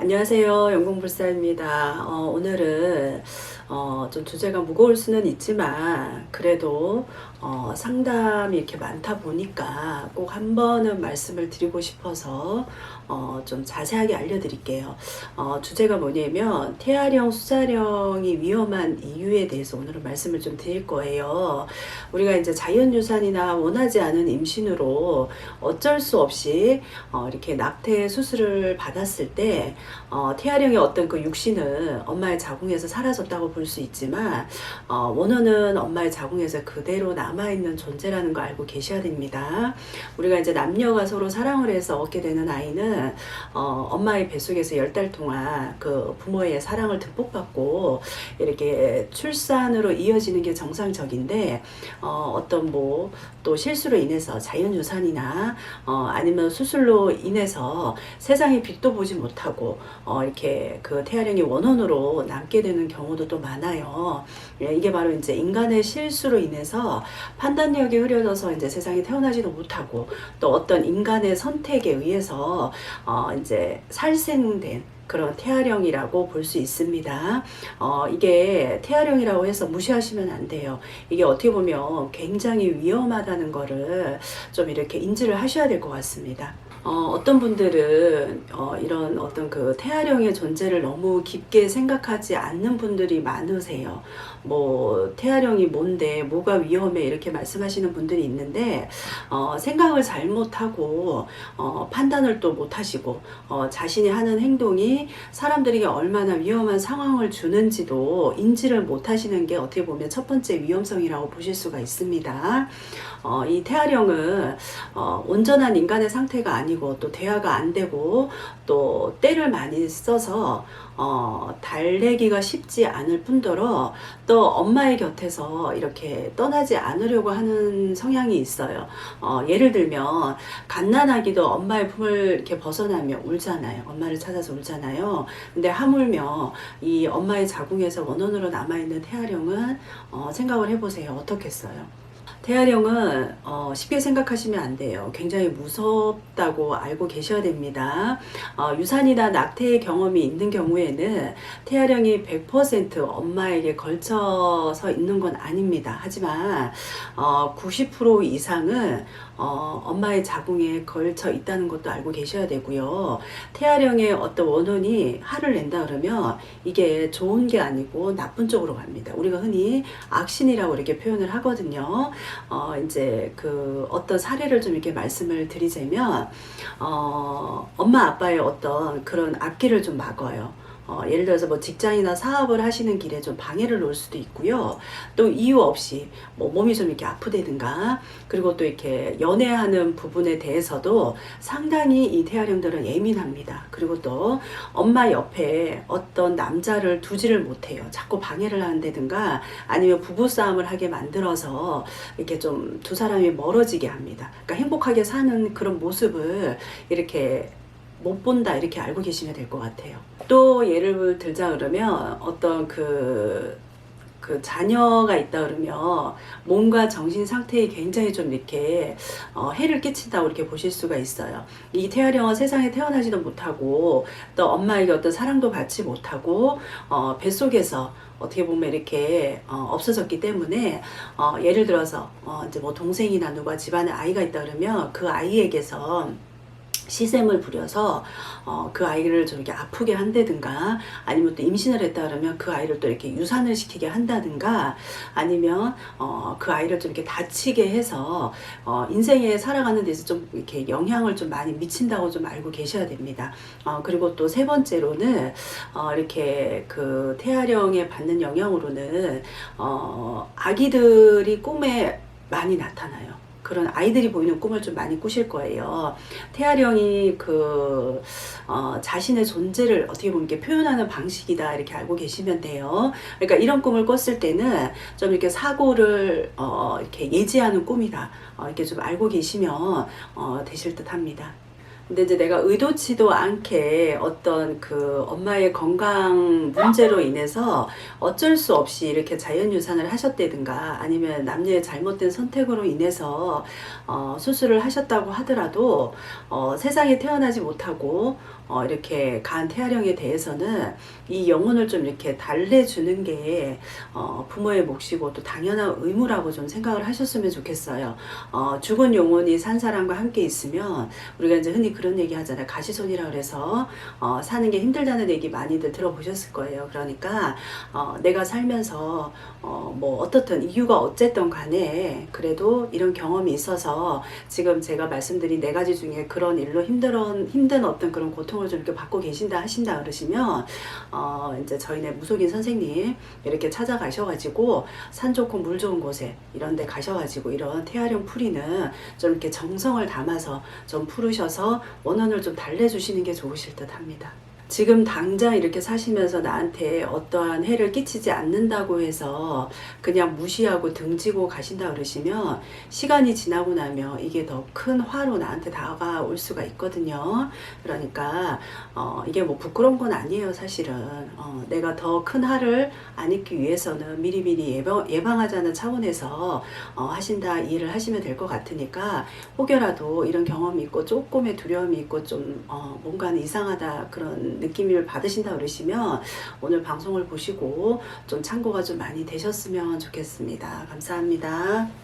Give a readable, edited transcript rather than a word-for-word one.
안녕하세요. 영공불사입니다. 오늘은 좀 주제가 무거울 수는 있지만 그래도 상담이 이렇게 많다 보니까 꼭 한 번은 말씀을 드리고 싶어서 좀 자세하게 알려드릴게요. 주제가 뭐냐면 태아령, 수자령이 위험한 이유에 대해서 오늘은 말씀을 좀 드릴 거예요. 우리가 이제 자연유산이나 원하지 않은 임신으로 어쩔 수 없이 이렇게 낙태 수술을 받았을 때 태아령의 어떤 그 육신은 엄마의 자궁에서 사라졌다고 볼 수 있지만 원혼은 엄마의 자궁에서 그대로 남아있는 존재라는 거 알고 계셔야 됩니다. 우리가 이제 남녀가 서로 사랑을 해서 얻게 되는 아이는 엄마의 뱃속에서 10달 동안 그 부모의 사랑을 듬뿍 받고 이렇게 출산으로 이어지는 게 정상적인데 어떤 뭐 또 실수로 인해서 자연유산이나 아니면 수술로 인해서 세상에 빛도 보지 못하고 이렇게 그 태아령이 원혼으로 남게 되는 경우도 또 많아요. 예, 이게 바로 이제 인간의 실수로 인해서 판단력이 흐려져서 이제 세상에 태어나지도 못하고 또 어떤 인간의 선택에 의해서 이제 살생된 그런 태아령이라고 볼 수 있습니다. 이게 태아령이라고 해서 무시하시면 안 돼요. 이게 어떻게 보면 굉장히 위험하다는 거를 좀 이렇게 인지를 하셔야 될 것 같습니다. 어떤 분들은 이런 어떤 그 태아령의 존재를 너무 깊게 생각하지 않는 분들이 많으세요. 뭐 태아령이 뭔데 뭐가 위험해 이렇게 말씀하시는 분들이 있는데 생각을 잘못하고 판단을 또 못하시고 자신이 하는 행동이 사람들에게 얼마나 위험한 상황을 주는지도 인지를 못하시는 게 어떻게 보면 첫 번째 위험성이라고 보실 수가 있습니다. 이 태아령은 온전한 인간의 상태가 아니고 또 대화가 안 되고 또 때를 많이 써서 달래기가 쉽지 않을 뿐더러 또 엄마의 곁에서 이렇게 떠나지 않으려고 하는 성향이 있어요. 예를 들면 갓난아기도 엄마의 품을 이렇게 벗어나면 울잖아요. 엄마를 찾아서 울잖아요. 근데 하물며 이 엄마의 자궁에서 원혼으로 남아있는 태아령은 생각을 해보세요. 어떻겠어요? 태아령은 쉽게 생각하시면 안 돼요. 굉장히 무섭다고 알고 계셔야 됩니다. 유산이나 낙태의 경험이 있는 경우에는 태아령이 100% 엄마에게 걸쳐서 있는 건 아닙니다. 하지만 90% 이상은 엄마의 자궁에 걸쳐 있다는 것도 알고 계셔야 되고요. 태아령의 어떤 원혼이 화를 낸다 그러면 이게 좋은 게 아니고 나쁜 쪽으로 갑니다. 우리가 흔히 악신이라고 이렇게 표현을 하거든요. 이제 그 어떤 사례를 좀 이렇게 말씀을 드리자면 엄마 아빠의 어떤 그런 앞길을 좀 막아요. 예를 들어서 뭐 직장이나 사업을 하시는 길에 좀 방해를 놓을 수도 있고요. 또 이유 없이 뭐 몸이 좀 이렇게 아프다든가 그리고 또 이렇게 연애하는 부분에 대해서도 상당히 이 태아령들은 예민합니다. 그리고 또 엄마 옆에 어떤 남자를 두지를 못해요. 자꾸 방해를 한다든가 아니면 부부싸움을 하게 만들어서 이렇게 좀 두 사람이 멀어지게 합니다. 그러니까 행복하게 사는 그런 모습을 이렇게 못 본다 이렇게 알고 계시면 될 것 같아요. 또 예를 들자 그러면 어떤 그 자녀가 있다 그러면 몸과 정신 상태에 굉장히 좀 이렇게 해를 끼친다고 이렇게 보실 수가 있어요. 이 태아령은 세상에 태어나지도 못하고 또 엄마에게 어떤 사랑도 받지 못하고 뱃속에서 어떻게 보면 이렇게 없어졌기 때문에 예를 들어서 이제 뭐 동생이나 누가 집안에 아이가 있다 그러면 그 아이에게서 시샘을 부려서 그 아이를 좀 이렇게 아프게 한다든가 아니면 또 임신을 했다 그러면 그 아이를 또 이렇게 유산을 시키게 한다든가 아니면 그 아이를 좀 이렇게 다치게 해서 인생에 살아가는 데서 좀 이렇게 영향을 좀 많이 미친다고 좀 알고 계셔야 됩니다. 그리고 또 세 번째로는 이렇게 그 태아령에 받는 영향으로는 아기들이 꿈에 많이 나타나요. 그런 아이들이 보이는 꿈을 좀 많이 꾸실 거예요. 태아령이 자신의 존재를 어떻게 보면 이렇게 표현하는 방식이다 이렇게 알고 계시면 돼요. 그러니까 이런 꿈을 꿨을 때는 좀 이렇게 사고를 이렇게 예지하는 꿈이다 이렇게 좀 알고 계시면 되실 듯합니다. 근데 이제 내가 의도치도 않게 어떤 그 엄마의 건강 문제로 인해서 어쩔 수 없이 이렇게 자연유산을 하셨다든가 아니면 남녀의 잘못된 선택으로 인해서 수술을 하셨다고 하더라도 세상에 태어나지 못하고 이렇게 간 태아령에 대해서는 이 영혼을 좀 이렇게 달래주는 게 부모의 몫이고 또 당연한 의무라고 좀 생각을 하셨으면 좋겠어요. 죽은 영혼이 산 사람과 함께 있으면 우리가 이제 흔히 그런 얘기 하잖아요. 가시손이라 그래서 사는 게 힘들다는 얘기 많이들 들어보셨을 거예요. 그러니까 내가 살면서 뭐 어떻든 이유가 어쨌든 간에 그래도 이런 경험이 있어서 지금 제가 말씀드린 4가지 중에 그런 일로 힘든 어떤 그런 고통을 좀 이렇게 받고 하신다 그러시면 이제 저희네 무속인 선생님 이렇게 찾아가셔가지고 산 좋고 물 좋은 곳에 이런 데 가셔가지고 이런 태아령 풀이는 좀 이렇게 정성을 담아서 좀 풀으셔서 원혼을 좀 달래주시는 게 좋으실 듯 합니다. 지금 당장 이렇게 사시면서 나한테 어떠한 해를 끼치지 않는다고 해서 그냥 무시하고 등지고 가신다 그러시면 시간이 지나고 나면 이게 더 큰 화로 나한테 다가올 수가 있거든요. 그러니까 이게 뭐 부끄러운 건 아니에요, 사실은. 내가 더 큰 화를 안 입기 위해서는 미리미리 예방하자는 차원에서 하신다 이해를 하시면 될 것 같으니까 혹여라도 이런 경험이 있고 조금의 두려움이 있고 좀 뭔가는 이상하다 그런 느낌을 받으신다 그러시면 오늘 방송을 보시고 좀 참고가 좀 많이 되셨으면 좋겠습니다. 감사합니다.